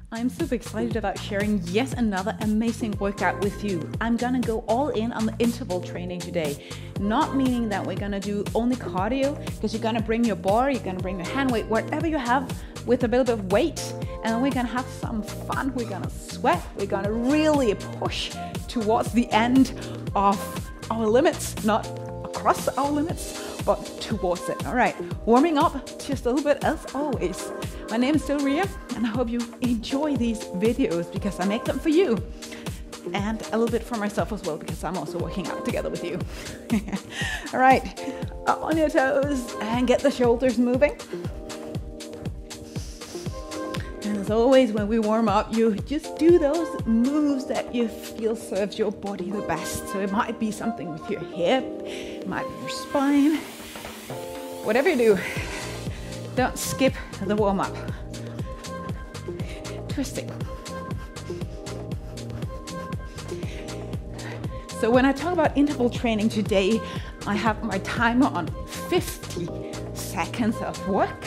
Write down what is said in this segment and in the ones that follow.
I'm super excited about sharing yet another amazing workout with you. I'm gonna go all in on the interval training today. Not meaning that we're gonna do only cardio, because you're gonna bring your bar, you're gonna bring your hand weight, whatever you have with a little bit of weight, and then we're gonna have some fun, we're gonna sweat, we're gonna really push towards the end of our limits, not across our limits, but towards it. All right, warming up just a little bit as always. My name is still Ria, and I hope you enjoy these videos because I make them for you. And a little bit for myself as well, because I'm also working out together with you. All right, up on your toes and get the shoulders moving. And as always, when we warm up, you just do those moves that you feel serves your body the best. So it might be something with your hip, it might be your spine. Whatever you do, don't skip the warm-up. Twisting. So when I talk about interval training today, I have my timer on 50 seconds of work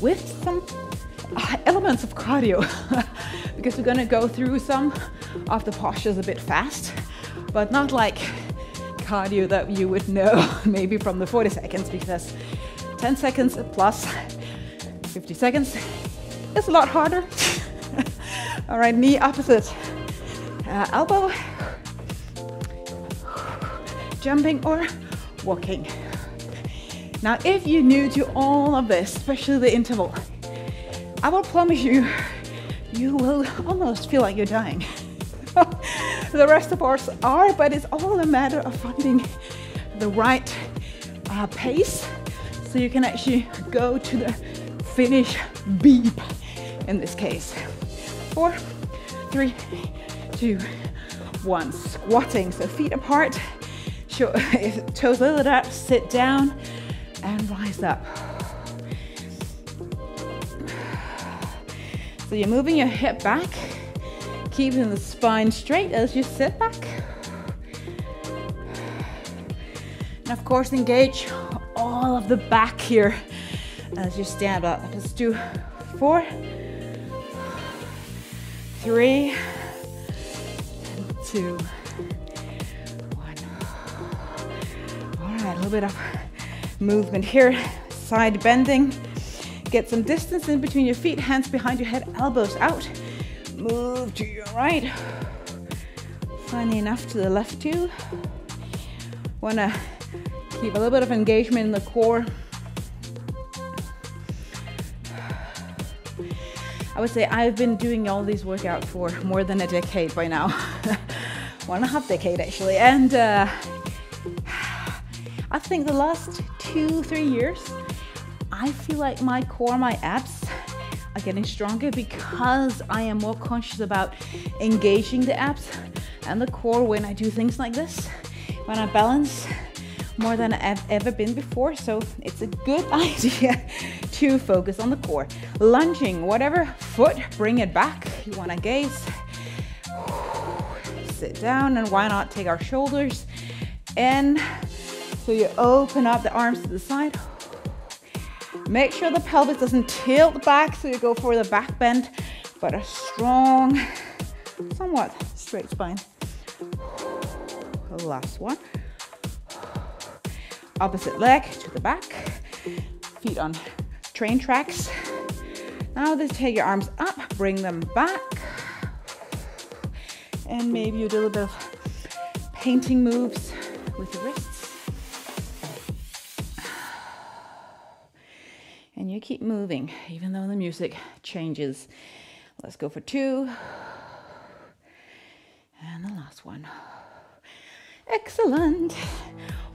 with some elements of cardio because we're gonna go through some of the postures a bit fast, but not like cardio that you would know maybe from the 40 seconds, because 10 seconds plus 50 seconds is a lot harder. All right, knee opposite elbow, jumping or walking. Now, if you're new to all of this, especially the interval, I will promise you, you will almost feel like you're dying. The rest of us are, but it's all a matter of finding the right pace so you can actually go to the finish beep in this case. 4, 3, 2, 1. Squatting, so feet apart, toes lifted up, sit down and rise up. So you're moving your hip back, keeping the spine straight as you sit back. And of course, engage all of the back here as you stand up. Let's do 4, 3, 2, 1. All right, a little bit of movement here, side bending. Get some distance in between your feet, hands behind your head, elbows out. Move to your right. Funny enough, to the left too. Wanna keep a little bit of engagement in the core. I would say I've been doing all these workouts for more than a decade by now. 1.5 decade actually. And I think the last 2-3 years, I feel like my core, my abs are getting stronger because I am more conscious about engaging the abs and the core when I do things like this, when I balance more than I've ever been before. So it's a good idea to focus on the core. Lunging, whatever foot, bring it back. You want to gaze. Sit down, and why not take our shoulders in. So you open up the arms to the side. Make sure the pelvis doesn't tilt back, so you go for the back bend, but a strong, somewhat straight spine. The last one. Opposite leg to the back, feet on train tracks. Now just take your arms up, bring them back, and maybe you do a little bit of painting moves with your wrists. And you keep moving, even though the music changes. Let's go for 2. And the last one. Excellent.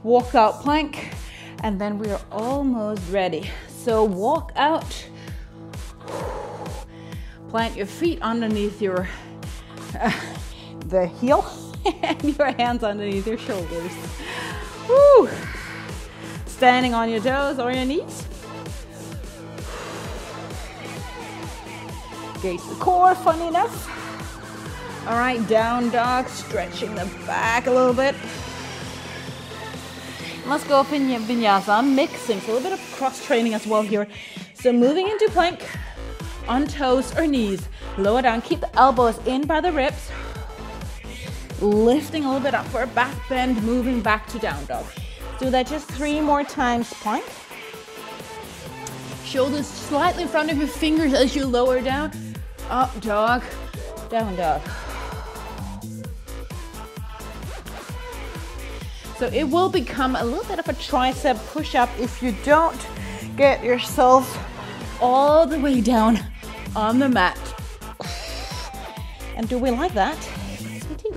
Walk out plank, and then we are almost ready. So walk out. Plant your feet underneath your the heel and your hands underneath your shoulders. Woo. Standing on your toes or your knees. Engage the core, funny enough. All right, down dog, stretching the back a little bit. Let's go for Vinyasa. I'm mixing, so a little bit of cross training as well here. So moving into plank, on toes or knees. Lower down, keep the elbows in by the ribs. Lifting a little bit up for a back bend, moving back to down dog. Do that just 3 more times, plank. Shoulders slightly in front of your fingers as you lower down. Up dog, down dog. So it will become a little bit of a tricep push-up if you don't get yourself all the way down on the mat. And do we like that? Yes, we do.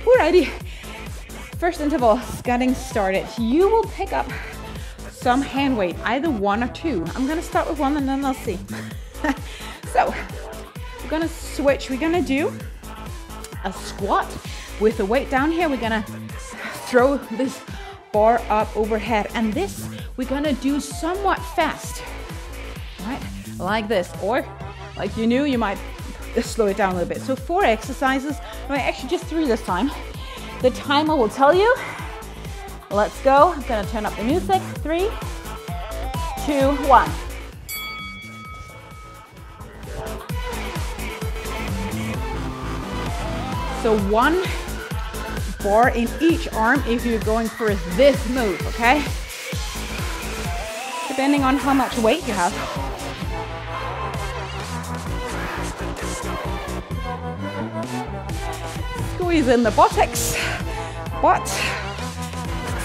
Alrighty. First interval is getting started. You will pick up some hand weight, either 1 or 2. I'm gonna start with 1 and then I'll see. So we're gonna switch. We're gonna do a squat with the weight down here. We're gonna throw this bar up overhead, and this we're gonna do somewhat fast, right? Like this, or like you knew, you might slow it down a little bit. So 4 exercises, right? Actually just 3 this time. The timer will tell you. Let's go. I'm gonna turn up the music. 3, 2, 1. So 1 bar in each arm if you're going for this move, okay? Depending on how much weight you have. Squeeze in the buttocks, butt,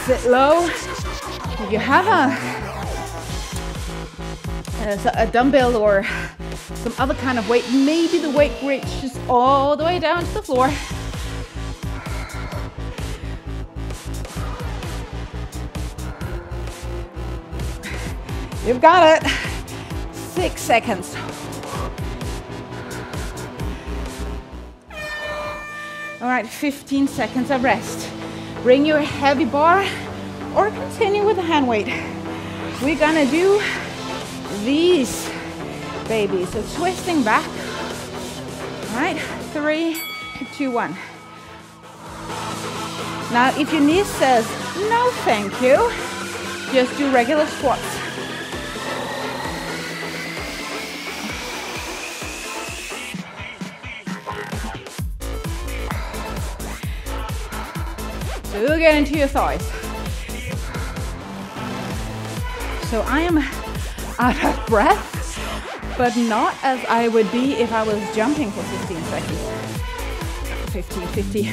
sit low. If you have a dumbbell or some other kind of weight, maybe the weight reaches all the way down to the floor. You've got it. 6 seconds. All right, 15 seconds of rest. Bring your heavy bar or continue with the hand weight. We're gonna do these babies. So twisting back. All right, 3, 2, 1. Now, if your knee says, no thank you, just do regular squats. So get into your thighs. So I am out of breath, but not as I would be if I was jumping for 15 seconds. 15, 50.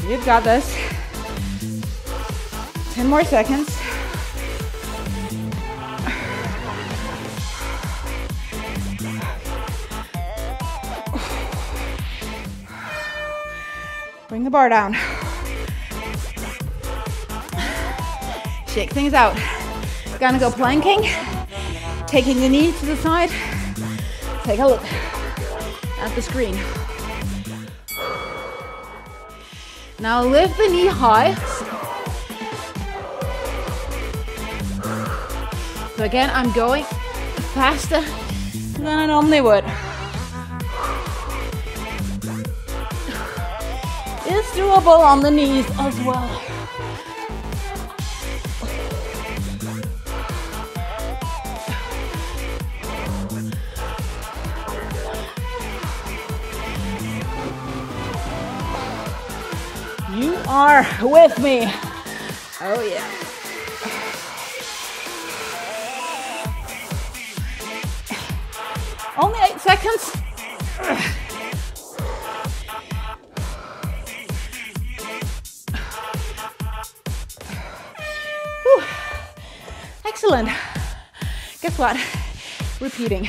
You've got this. 10 more seconds. Bring the bar down. Shake things out. Gonna go planking. Taking the knee to the side. Take a look at the screen. Now lift the knee high. So again, I'm going faster than I normally would. It's doable on the knees as well. You are with me. Oh yeah. Only 8 seconds. Whew. Excellent. Guess what? Repeating.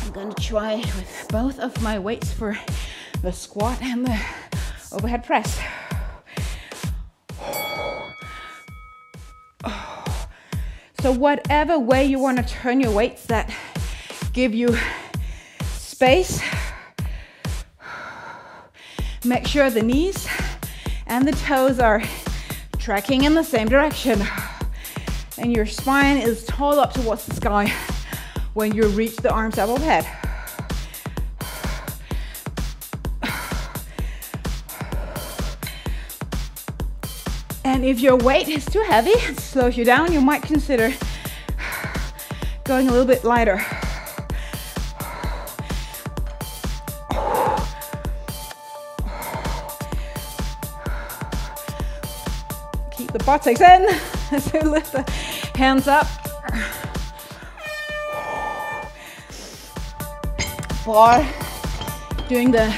I'm gonna try with both of my weights for the squat and the overhead press. So whatever way you want to turn your weights that give you space, make sure the knees and the toes are tracking in the same direction and your spine is tall up towards the sky when you reach the arms up overhead. And And if your weight is too heavy, it slows you down, you might consider going a little bit lighter. Keep the buttocks in as you lift the hands up. Or doing the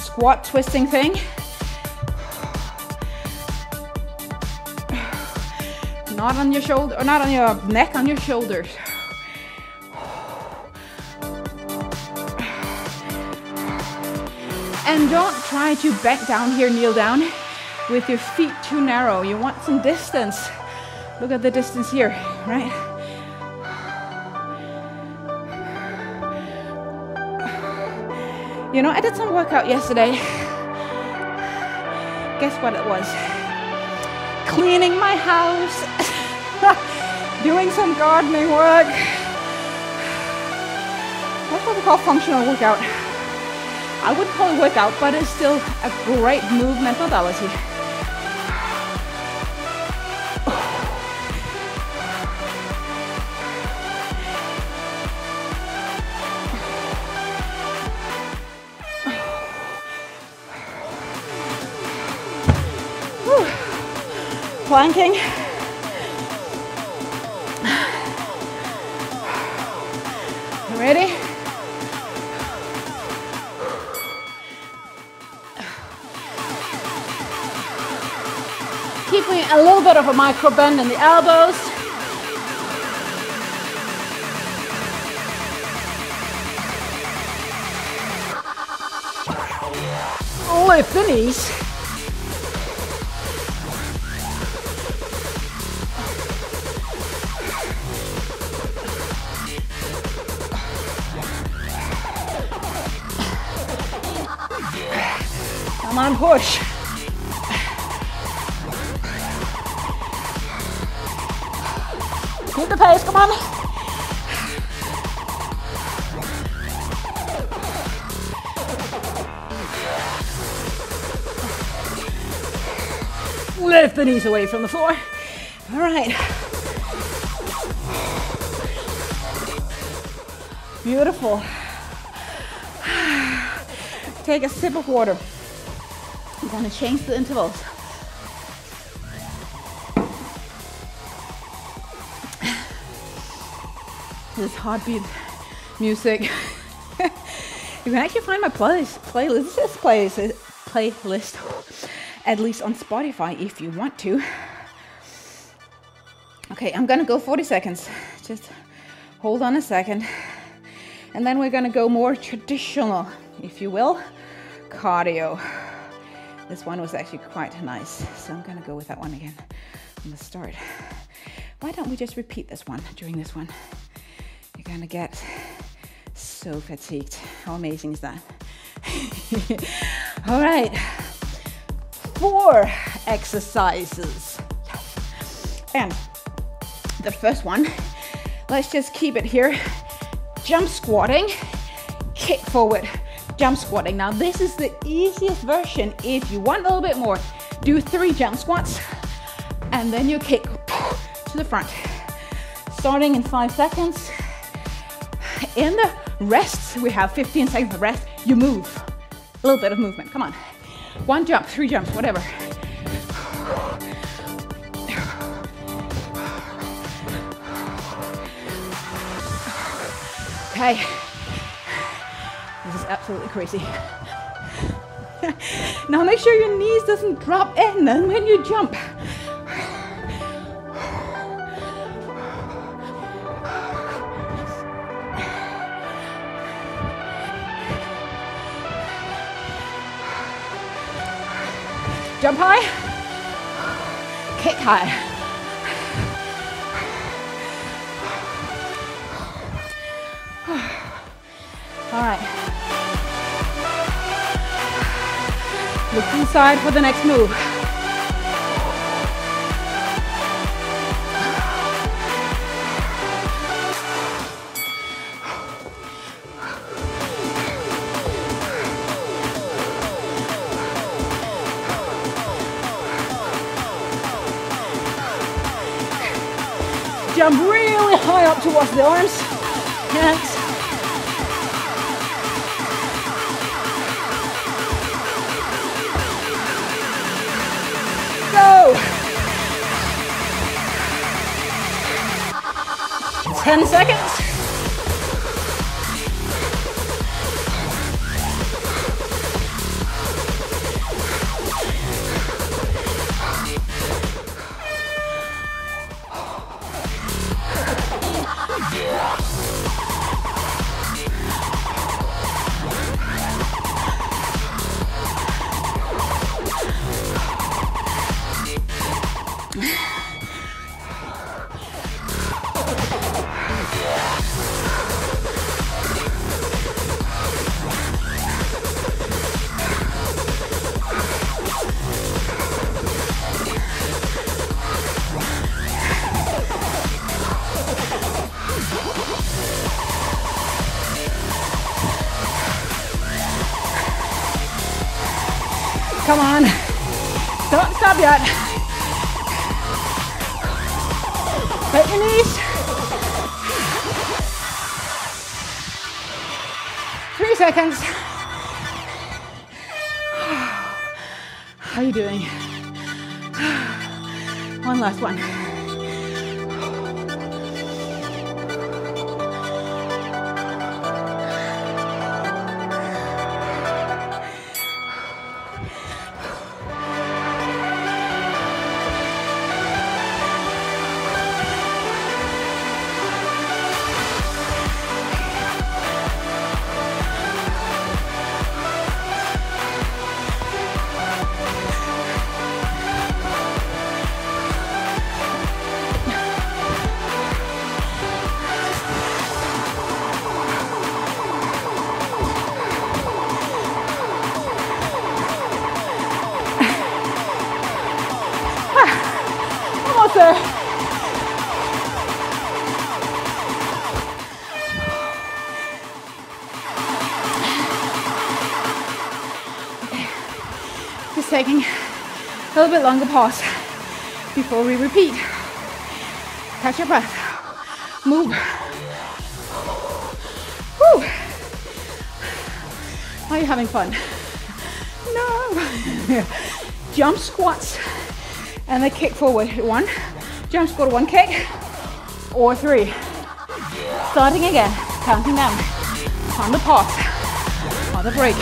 squat twisting thing. Not on your shoulder, or not on your neck, on your shoulders. And don't try to back down here, kneel down with your feet too narrow. You want some distance. Look at the distance here, right? You know, I did some workout yesterday. Guess what it was? Cleaning my house, doing some gardening work. That's what we call functional workout. I wouldn't call it workout, but it's still a great movement modality. Planking. Ready? Keeping a little bit of a micro bend in the elbows. Lift the knees. Come on, push. Keep the pace, come on. Lift the knees away from the floor. All right. Beautiful. Take a sip of water. I'm going to change the intervals. This heartbeat music. You can actually find my playlist at least on Spotify if you want to. Okay, I'm gonna go 40 seconds. Just hold on a second. And then we're gonna go more traditional, if you will, cardio. This one was actually quite nice, so I'm gonna go with that one again from the start. Why don't we just repeat this one during this one? You're gonna get so fatigued. How amazing is that? All right, 4 exercises. And the first one, let's just keep it here. Jump squatting, kick forward, jump squatting. Now this is the easiest version. If you want a little bit more, do 3 jump squats and then you kick to the front. Starting in 5 seconds. In the rests, we have 15 seconds of rest. You move, a little bit of movement, come on. 1 jump, 3 jumps, whatever. Okay, this is absolutely crazy. Now make sure your knees doesn't drop in and when you jump. Jump high, kick high. All right. Look inside for the next move. jump really high up towards the arms, hands. Go! 10 seconds. Come on, don't stop yet. Bend your knees. 3 seconds. How are you doing? One last one. There. Just taking a little bit longer pause before we repeat. Catch your breath. Move. Whew. Are you having fun? No. Jump squats. And then kick forward. 1, jump squat, 1 kick, or 3. Starting again, counting down. On the pause, on the break.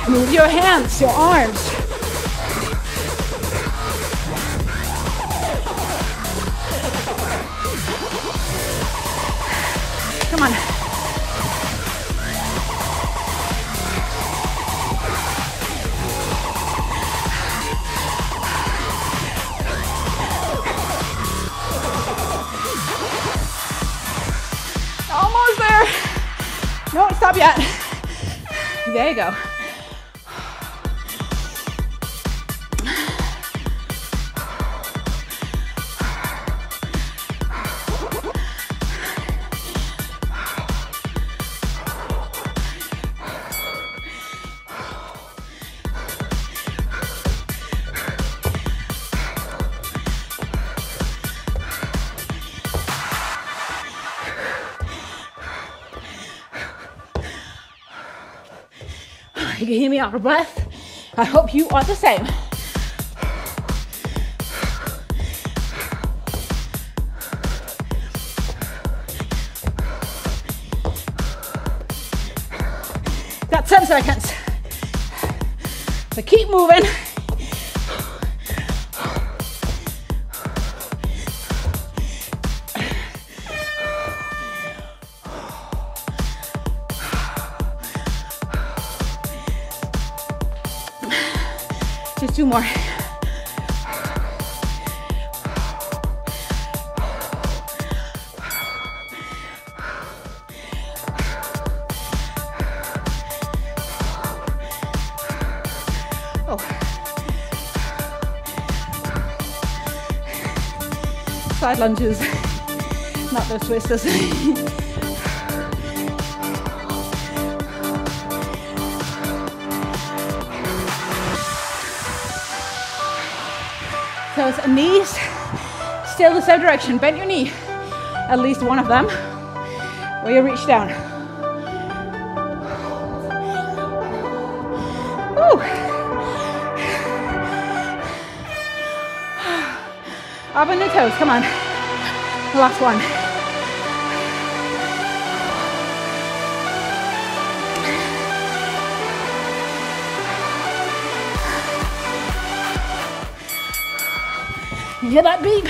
Move your hands, your arms. Come on. Almost there. Don't stop yet. There you go. You can hear me out of breath. I hope you are the same. That's 10 seconds. So keep moving. Just 2 more. side lunges, not those twisters. Toes and knees, still the same direction. Bend your knee, at least one of them, where you reach down. Woo. Up on the toes, come on. Last one. You hear that beep?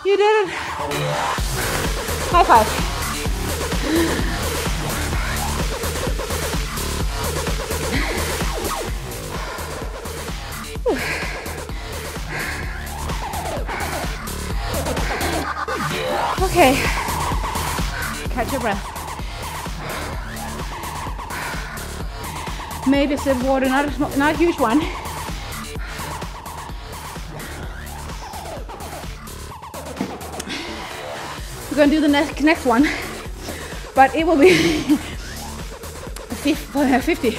You did it. High five. Okay. Catch your breath. Maybe a sip of water, not a huge one. We're going to do the next one, but it will be 50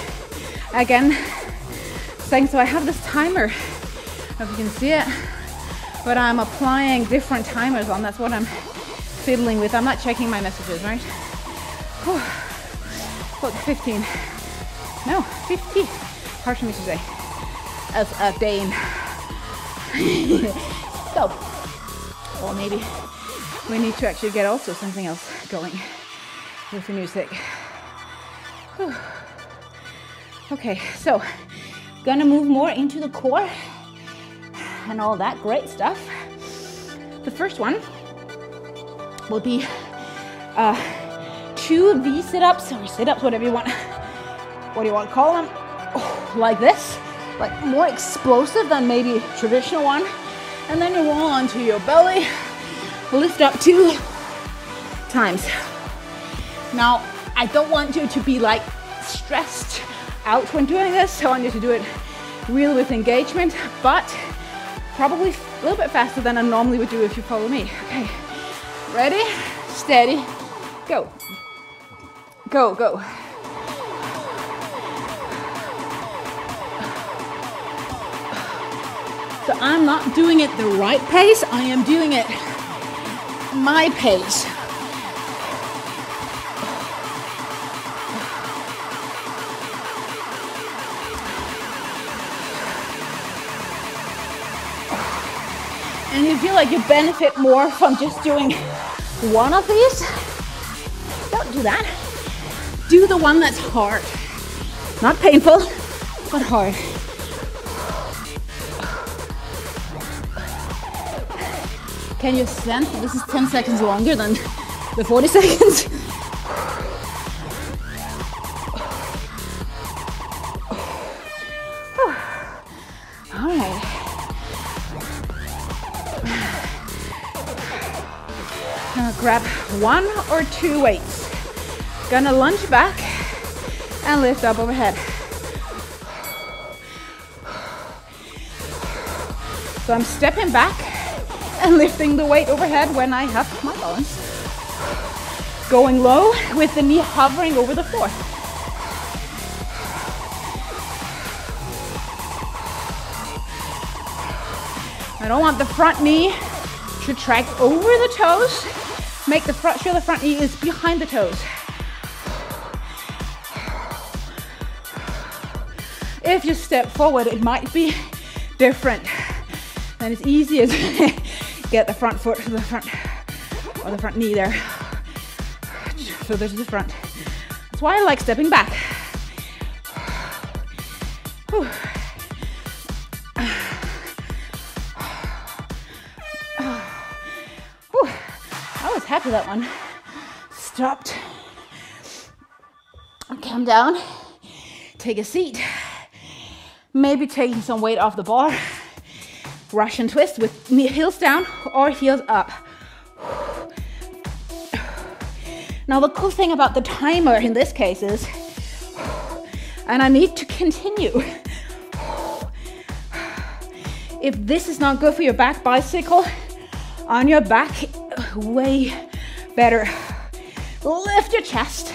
again. So I have this timer, I don't know if you can see it, but I'm applying different timers on. That's what I'm fiddling with. I'm not checking my messages, right? What, 15? No, 50. Hard for me to say as a Dane. So, or maybe we need to actually get also something else going with the music. Whew. Okay, so gonna move more into the core and all that great stuff. The first one will be 2 V sit-ups or sit-ups, whatever you want. What do you want to call them? Oh, like this, like more explosive than maybe traditional one. And then you roll onto your belly. Lift up 2 times. Now, I don't want you to be like stressed out when doing this. I want you to do it really with engagement, but probably a little bit faster than I normally would do if you follow me. Okay, ready, steady, go. Go, go. So I'm not doing it the right pace, I am doing it my pace. And you feel like you benefit more from just doing one of these, don't do that. Do the one that's hard. Not painful, but hard. Can you sense this is 10 seconds longer than the 40 seconds? All right. Gonna grab 1 or 2 weights. Gonna lunge back and lift up overhead. So I'm stepping back and lifting the weight overhead when I have my balance. Going low with the knee hovering over the floor. I don't want the front knee to track over the toes. Make the front, sure the front knee is behind the toes. If you step forward, it might be different. And it's easier to get the front foot to the front, or the front knee there. So there's the front. That's why I like stepping back. Whew. Whew. I was happy that one stopped. Come down, take a seat, maybe taking some weight off the bar. Russian twist with heels down or heels up. Now the cool thing about the timer in this case is, and I need to continue, if this is not good for your back, bicycle on your back, way better. Lift your chest,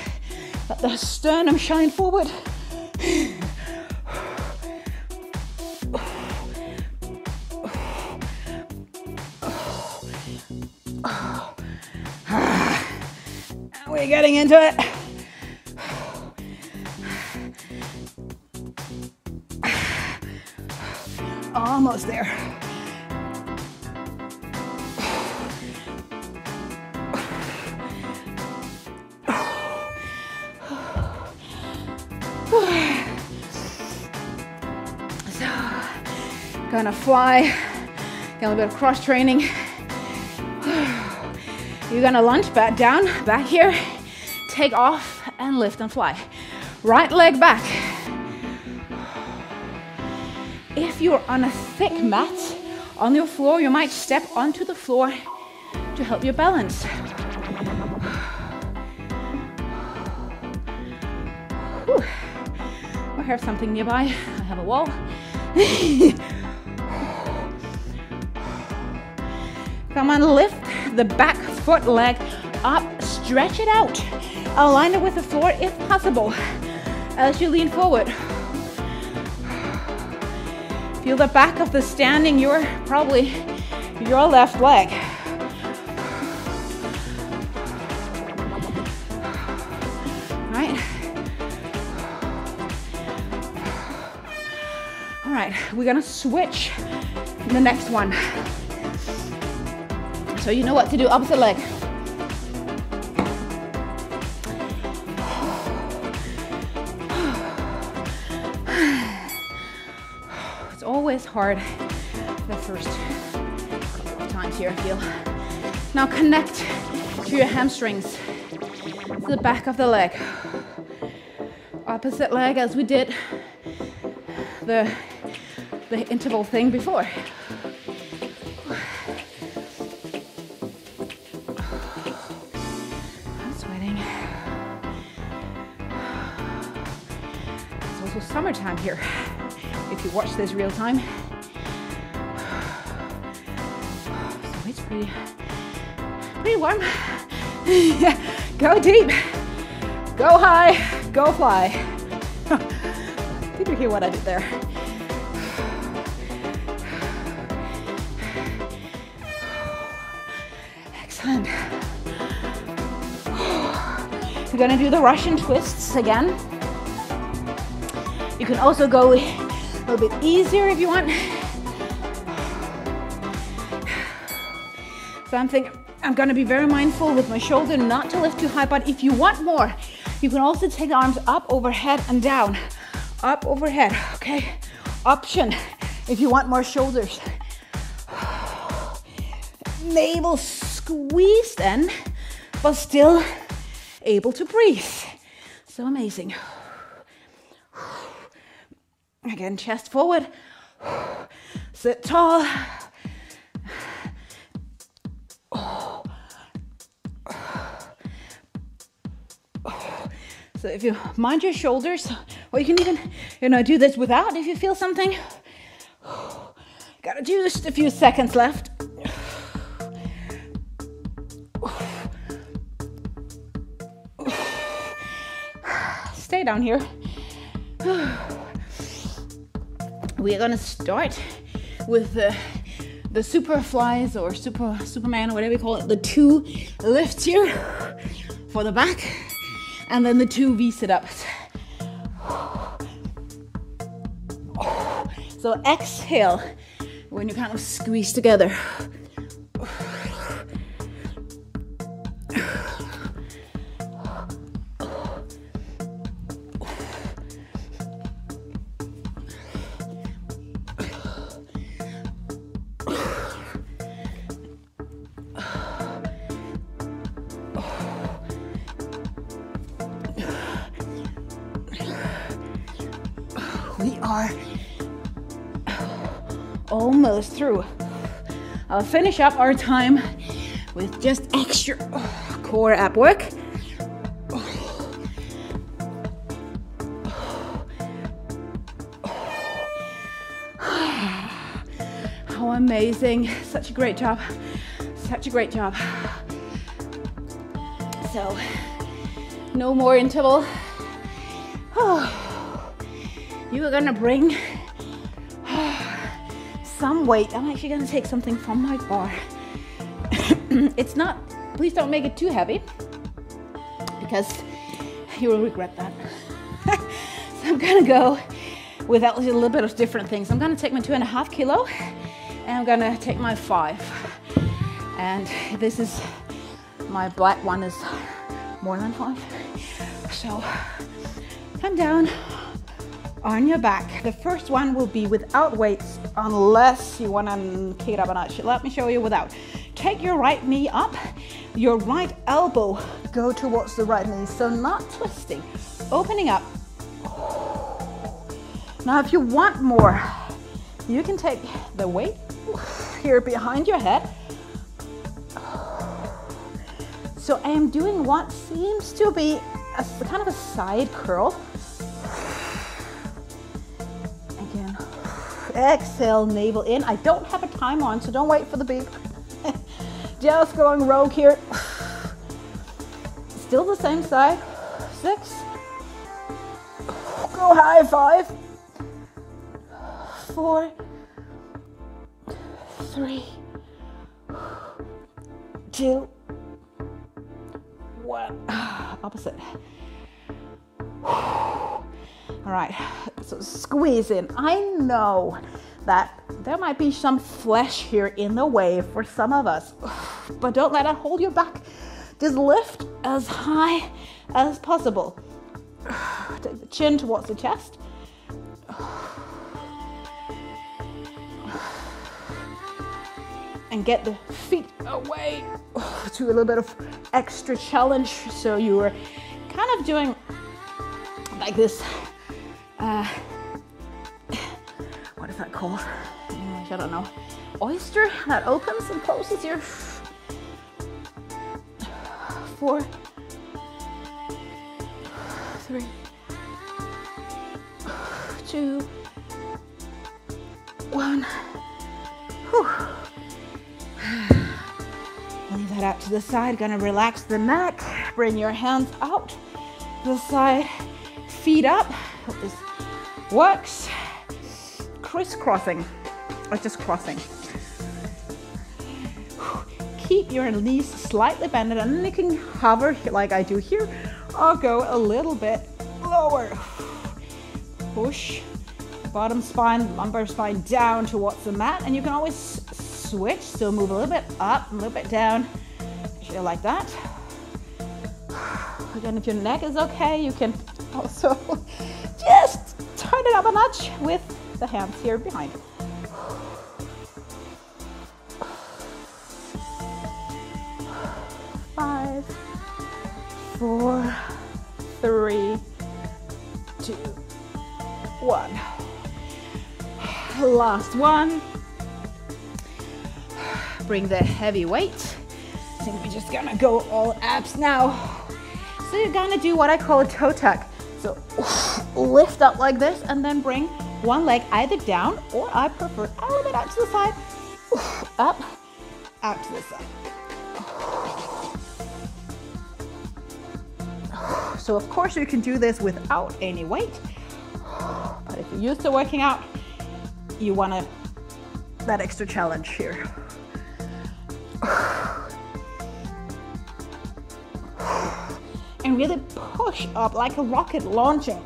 let the sternum shine forward. We're getting into it. Almost there. So, gonna fly, get a little bit of cross training. You're gonna lunge back down, back here, take off and lift and fly. Right leg back. If you're on a thick mat on your floor, you might step onto the floor to help you balance. Whew. I have something nearby. I have a wall. Come on, lift the back foot leg up, stretch it out. Align it with the floor if possible as you lean forward. Feel the back of the standing, probably your left leg. Right? All right, we're gonna switch the next one. So you know what to do, opposite leg. It's always hard the first couple of times here, I feel. Now connect to your hamstrings, to the back of the leg. Opposite leg as we did the interval thing before. Summertime here, if you watch this real time. So it's pretty warm. Go deep, go high, go fly. Did you hear what I did there? Excellent. We're gonna do the Russian twists again. You can also go a little bit easier if you want. So I'm gonna be very mindful with my shoulder not to lift too high, but if you want more, you can also take the arms up, overhead, and down. Up, overhead, okay? Option if you want more shoulders. Navel squeezed in, but still able to breathe. So amazing. Again, chest forward. Sit tall. So if you mind your shoulders, or you can even, do this without if you feel something. Got just a few seconds left. Stay down here. We're gonna start with the super flies or Superman or whatever you call it, the 2 lifts here for the back, and then the 2 V sit-ups. So exhale when you kind of squeeze together. We are almost through. I'll finish up our time with just extra core ab work. How amazing. Such a great job. Such a great job. So, no more interval. You are gonna bring some weight. I'm actually gonna take something from my bar. It's not, please don't make it too heavy because you will regret that. So I'm gonna go with a little bit of different things. I'm gonna take my 2.5 kilo and I'm gonna take my 5. And this is, my black one is more than 5. So come down on your back. The first one will be without weights unless you want to kick it up a notch. Let me show you without. Take your right knee up, your right elbow go towards the right knee, so not twisting, opening up. Now if you want more, you can take the weight here behind your head. So I am doing what seems to be a kind of a side curl. Again, exhale, navel in. I don't have a time on, so don't wait for the beep. Just going rogue here. Still the same side. 6. Go high. 5. 4. 3. 2. 1. Opposite. All right, so squeeze in. I know that there might be some flesh here in the way for some of us, but don't let it hold you back. Just lift as high as possible. Take the chin towards the chest. And get the feet away to a little bit of extra challenge. So you are kind of doing like this, what is that called? I don't know. Oyster that opens and closes your 4, 3, 2, 1. Whew. Leave that out to the side. Gonna relax the neck. Bring your hands out to the side. Feet up. Hope this works. Crisscrossing, or just crossing. Keep your knees slightly bent, and then you can hover like I do here, or go a little bit lower. Push bottom spine, lumbar spine down towards the mat, and you can always switch, so move a little bit up, a little bit down, like that. Again, if your neck is okay, you can also just turn it up a notch with the hands here behind. 5, 4, 3, 2, 1. Last one. Bring the heavy weight. I think we're just gonna go all abs now. So you're gonna do what I call a toe tuck. So lift up like this and then bring one leg either down, or I prefer a little bit out to the side. Up, out to the side. So of course you can do this without any weight, but if you're used to working out, you want that extra challenge here. And really push up like a rocket launching.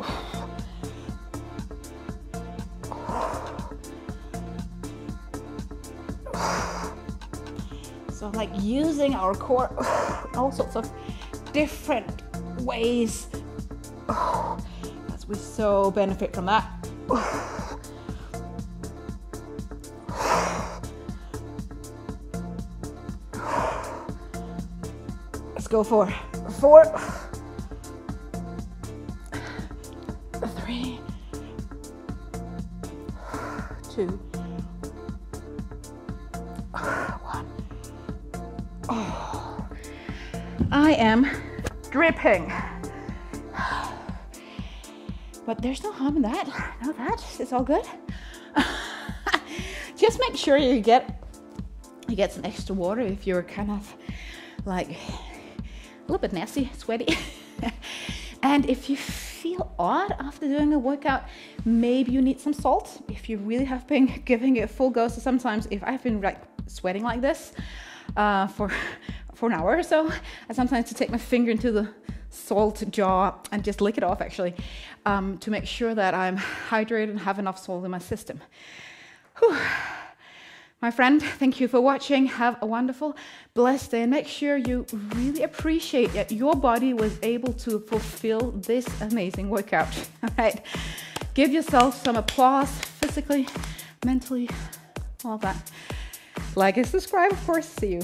So like using our core, all sorts of different ways. As we so benefit from that. Let's go for 4, 3, 2, 1. Oh, I am dripping. But there's no harm in that. No, that it's all good. Just make sure you get some extra water if you're kind of like a little bit nasty, sweaty. And if you feel odd after doing a workout, maybe you need some salt. If you really have been giving it a full go, so sometimes if I've been like sweating like this for an hour or so, I sometimes to take my finger into the salt jar and just lick it off actually, to make sure that I'm hydrated and have enough salt in my system. Whew. My friend, thank you for watching. Have a wonderful, blessed day, and make sure you really appreciate that your body was able to fulfill this amazing workout. All right, give yourself some applause, physically, mentally, all that. Like and subscribe, of course. See you.